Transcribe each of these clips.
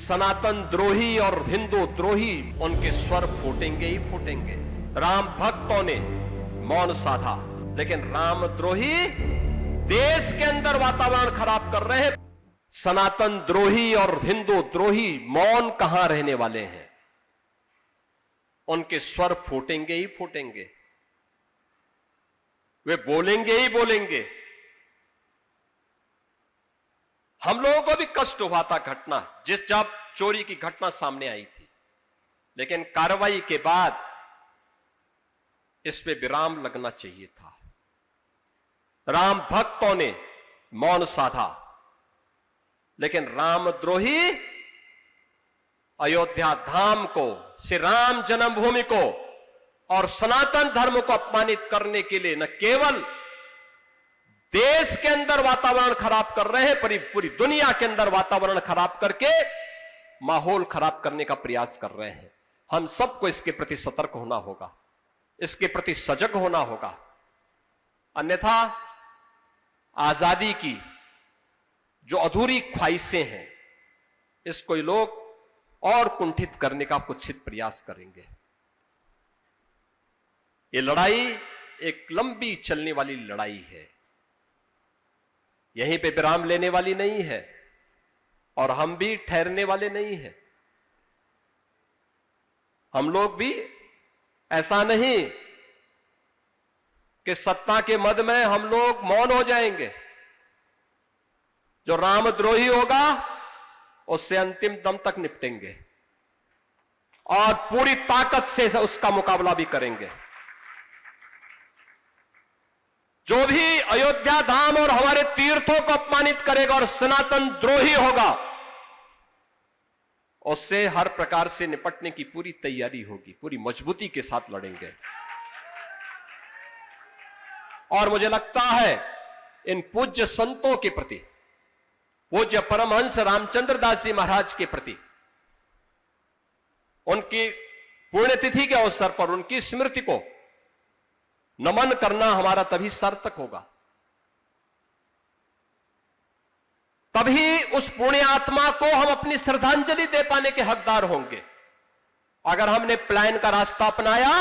सनातन द्रोही और हिंदू द्रोही उनके स्वर फूटेंगे ही फूटेंगे। राम भक्तों ने मौन साधा, लेकिन राम द्रोही देश के अंदर वातावरण खराब कर रहे हैं। सनातन द्रोही और हिंदू द्रोही मौन कहां रहने वाले हैं, उनके स्वर फूटेंगे ही फूटेंगे, वे बोलेंगे ही बोलेंगे। हम लोगों को भी कष्ट हुआ था घटना, जब चोरी की घटना सामने आई थी, लेकिन कार्रवाई के बाद इस पे विराम लगना चाहिए था। राम भक्तों ने मौन साधा, लेकिन रामद्रोही अयोध्या धाम को, श्री राम जन्मभूमि को और सनातन धर्म को अपमानित करने के लिए न केवल देश के अंदर वातावरण खराब कर रहे हैं, पूरी दुनिया के अंदर वातावरण खराब करके माहौल खराब करने का प्रयास कर रहे हैं। हम सबको इसके प्रति सतर्क होना होगा, इसके प्रति सजग होना होगा, अन्यथा आजादी की जो अधूरी ख्वाहिशें हैं, इसको ये लोग और कुंठित करने का कुत्सित प्रयास करेंगे। ये लड़ाई एक लंबी चलने वाली लड़ाई है, यहीं पे विराम लेने वाली नहीं है, और हम भी ठहरने वाले नहीं हैं। हम लोग भी ऐसा नहीं कि सत्ता के मद में हम लोग मौन हो जाएंगे। जो रामद्रोही होगा उससे अंतिम दम तक निपटेंगे और पूरी ताकत से उसका मुकाबला भी करेंगे। जो भी अयोध्या धाम और हमारे तीर्थों को अपमानित करेगा और सनातन द्रोही होगा, उससे हर प्रकार से निपटने की पूरी तैयारी होगी, पूरी मजबूती के साथ लड़ेंगे। और मुझे लगता है इन पूज्य संतों के प्रति, पूज्य परमहंस रामचंद्र दास जी महाराज के प्रति, उनकी पुण्यतिथि के अवसर पर उनकी स्मृति को नमन करना हमारा तभी सार्थक होगा, तभी उस पुण्य आत्मा को हम अपनी श्रद्धांजलि दे पाने के हकदार होंगे। अगर हमने पलायन का रास्ता अपनाया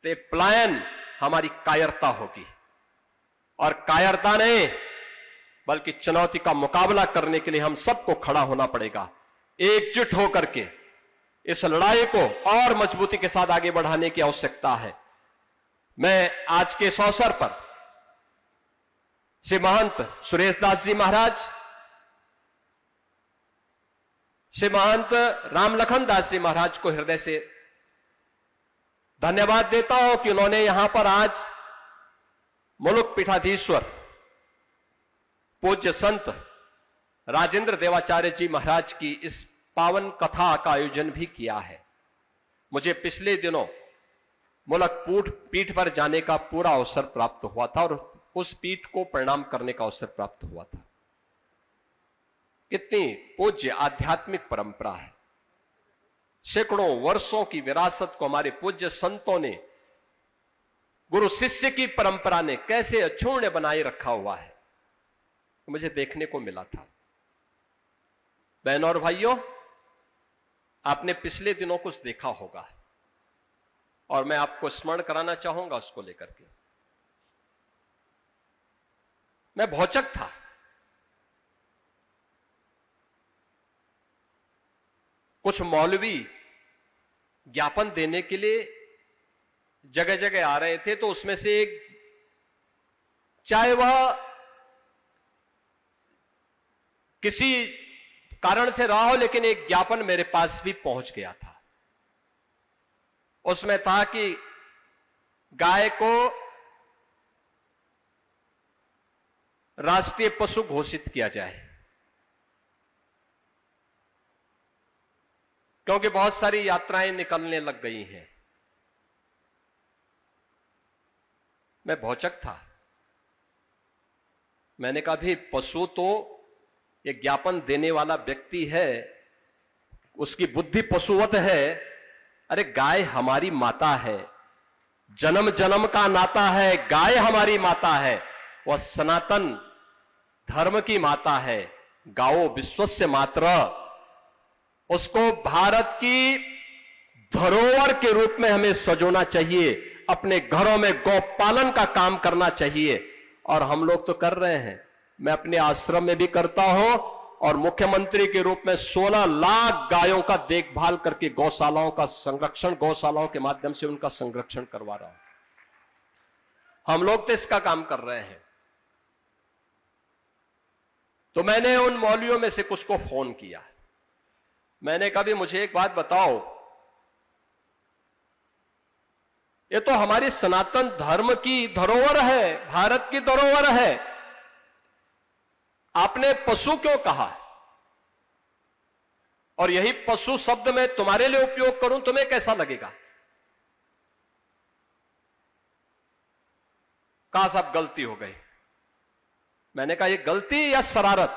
तो पलायन हमारी कायरता होगी, और कायरता नहीं बल्कि चुनौती का मुकाबला करने के लिए हम सबको खड़ा होना पड़ेगा। एकजुट होकर के इस लड़ाई को और मजबूती के साथ आगे बढ़ाने की आवश्यकता है। मैं आज के इस अवसर पर श्री महंत सुरेश दास जी महाराज, श्री महंत रामलखन दास जी महाराज को हृदय से धन्यवाद देता हूं कि उन्होंने यहां पर आज मुलुक पीठाधीश्वर पूज्य संत राजेंद्र देवाचार्य जी महाराज की इस पावन कथा का आयोजन भी किया है। मुझे पिछले दिनों मुलक पीठ पर जाने का पूरा अवसर प्राप्त हुआ था और उस पीठ को प्रणाम करने का अवसर प्राप्त हुआ था। कितनी पूज्य आध्यात्मिक परंपरा है, सैकड़ों वर्षों की विरासत को हमारे पूज्य संतों ने, गुरु शिष्य की परंपरा ने कैसे अक्षुण्य बनाए रखा हुआ है, मुझे देखने को मिला था। बहनों और भाइयों, आपने पिछले दिनों कुछ देखा होगा और मैं आपको स्मरण कराना चाहूंगा उसको लेकर के। मैं भौचक था। कुछ मौलवी ज्ञापन देने के लिए जगह जगह आ रहे थे, तो उसमें से एक, चाहे वह किसी कारण से रहा हो, लेकिन एक ज्ञापन मेरे पास भी पहुंच गया था। उसमें था कि गाय को राष्ट्रीय पशु घोषित किया जाए, क्योंकि बहुत सारी यात्राएं निकलने लग गई हैं। मैं भौचक था। मैंने कहा भी पशु तो एक ज्ञापन देने वाला व्यक्ति है, उसकी बुद्धि पशुवत है। अरे गाय हमारी माता है, जन्म जन्म का नाता है, गाय हमारी माता है, वह सनातन धर्म की माता है, गाओ विश्वस्य मात्र, उसको भारत की धरोहर के रूप में हमें सजोना चाहिए, अपने घरों में गौपालन का काम करना चाहिए। और हम लोग तो कर रहे हैं, मैं अपने आश्रम में भी करता हूं और मुख्यमंत्री के रूप में 16 लाख गायों का देखभाल करके गौशालाओं का संरक्षण, गौशालाओं के माध्यम से उनका संरक्षण करवा रहा हूं। हम लोग तो इसका काम कर रहे हैं। तो मैंने उन मौलवियों में से कुछ को फोन किया, मैंने कहा भी मुझे एक बात बताओ, ये तो हमारी सनातन धर्म की धरोहर है, भारत की धरोहर है, आपने पशु क्यों कहा? और यही पशु शब्द मैं तुम्हारे लिए उपयोग करूं, तुम्हें कैसा लगेगा? कहा साहब गलती हो गई। मैंने कहा ये गलती या शरारत?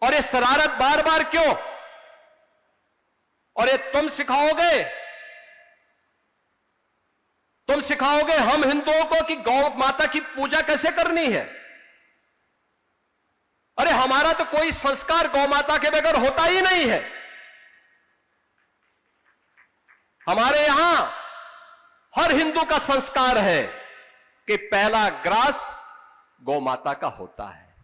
और ये शरारत बार बार क्यों? और ये तुम सिखाओगे हम हिंदुओं को कि गौ माता की पूजा कैसे करनी है? अरे हमारा तो कोई संस्कार गौ माता के बगैर होता ही नहीं है। हमारे यहां हर हिंदू का संस्कार है कि पहला ग्रास गौ माता का होता है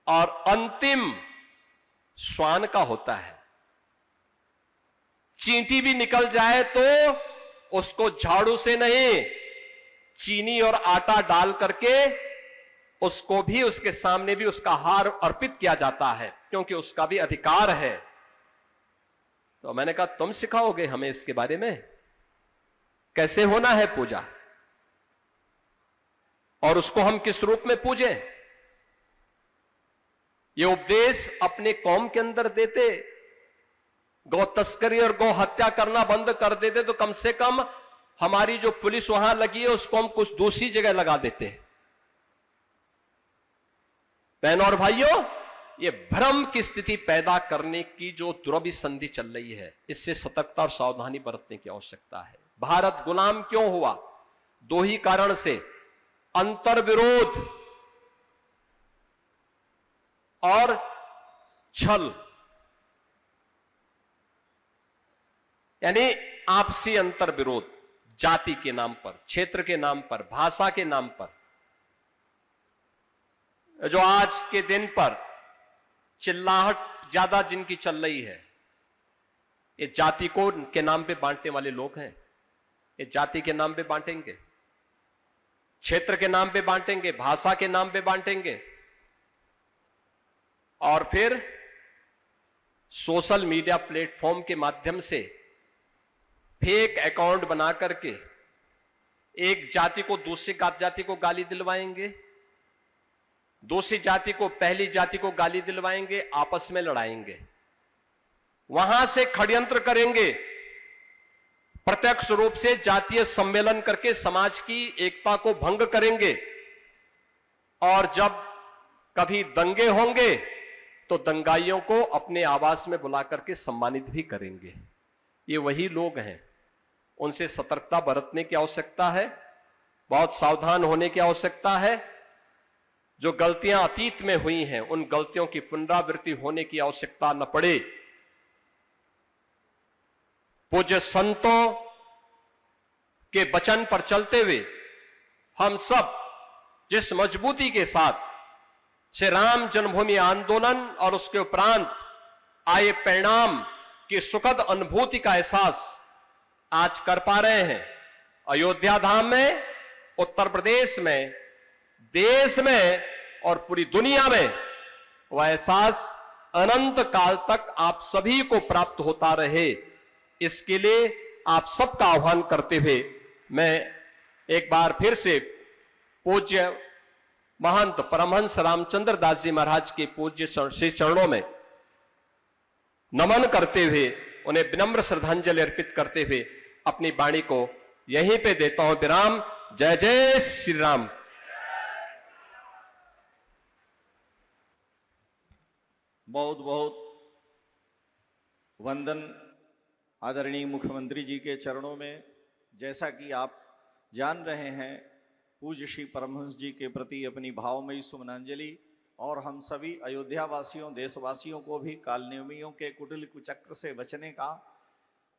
और अंतिम श्वान का होता है। चींटी भी निकल जाए तो उसको झाड़ू से नहीं, चीनी और आटा डाल करके उसको भी, उसके सामने भी उसका हार अर्पित किया जाता है, क्योंकि उसका भी अधिकार है। तो मैंने कहा तुम सिखाओगे हमें इसके बारे में, कैसे होना है पूजा, और उसको हम किस रूप में पूजें? ये उपदेश अपने कौम के अंदर देते, गौ तस्करी और गौ हत्या करना बंद कर देते तो कम से कम हमारी जो पुलिस वहां लगी है उसको हम कुछ दूसरी जगह लगा देते। बहनों और भाइयों, ये भ्रम की स्थिति पैदा करने की जो दुर्विसंधि चल रही है, इससे सतर्कता और सावधानी बरतने की आवश्यकता है। भारत गुलाम क्यों हुआ? दो ही कारण से, अंतर्विरोध और छल, यानी आपसी अंतर्विरोध, जाति के नाम पर, क्षेत्र के नाम पर, भाषा के नाम पर। जो आज के दिन पर चिल्लाहट ज्यादा जिनकी चल रही है, ये जाति को के नाम पे बांटने वाले लोग हैं। ये जाति के नाम पे बांटेंगे, क्षेत्र के नाम पे बांटेंगे, भाषा के नाम पे बांटेंगे, और फिर सोशल मीडिया प्लेटफॉर्म के माध्यम से फेक अकाउंट बना करके एक जाति को दूसरी जाति को गाली दिलवाएंगे, दूसरी जाति को पहली जाति को गाली दिलवाएंगे, आपस में लड़ाएंगे, वहां से षड्यंत्र करेंगे, प्रत्यक्ष रूप से जातीय सम्मेलन करके समाज की एकता को भंग करेंगे, और जब कभी दंगे होंगे तो दंगाइयों को अपने आवास में बुला करके सम्मानित भी करेंगे। ये वही लोग हैं, उनसे सतर्कता बरतने की आवश्यकता है, बहुत सावधान होने की आवश्यकता है। जो गलतियां अतीत में हुई हैं, उन गलतियों की पुनरावृत्ति होने की आवश्यकता न पड़े। पूज्य संतों के वचन पर चलते हुए हम सब जिस मजबूती के साथ श्री राम जन्मभूमि आंदोलन और उसके उपरांत आए परिणाम की सुखद अनुभूति का एहसास आज कर पा रहे हैं, अयोध्या धाम में, उत्तर प्रदेश में, देश में और पूरी दुनिया में, वह एहसास अनंत काल तक आप सभी को प्राप्त होता रहे, इसके लिए आप सबका आह्वान करते हुए मैं एक बार फिर से पूज्य महंत परमहंस रामचंद्र दास जी महाराज के पूज्य श्री चरणों में नमन करते हुए, उन्हें विनम्र श्रद्धांजलि अर्पित करते हुए अपनी वाणी को यहीं पे देता हूं विराम। जय जय श्री राम। बहुत बहुत वंदन आदरणीय मुख्यमंत्री जी के चरणों में। जैसा कि आप जान रहे हैं, पूज्य श्री परमहंस जी के प्रति अपनी भावमयी सुमनांजलि और हम सभी अयोध्या वासियों, देशवासियों को भी कालनेमियों के कुटिल कुचक्र से बचने का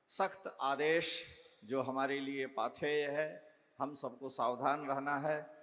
सख्त आदेश जो हमारे लिए पाथेय है। हम सबको सावधान रहना है।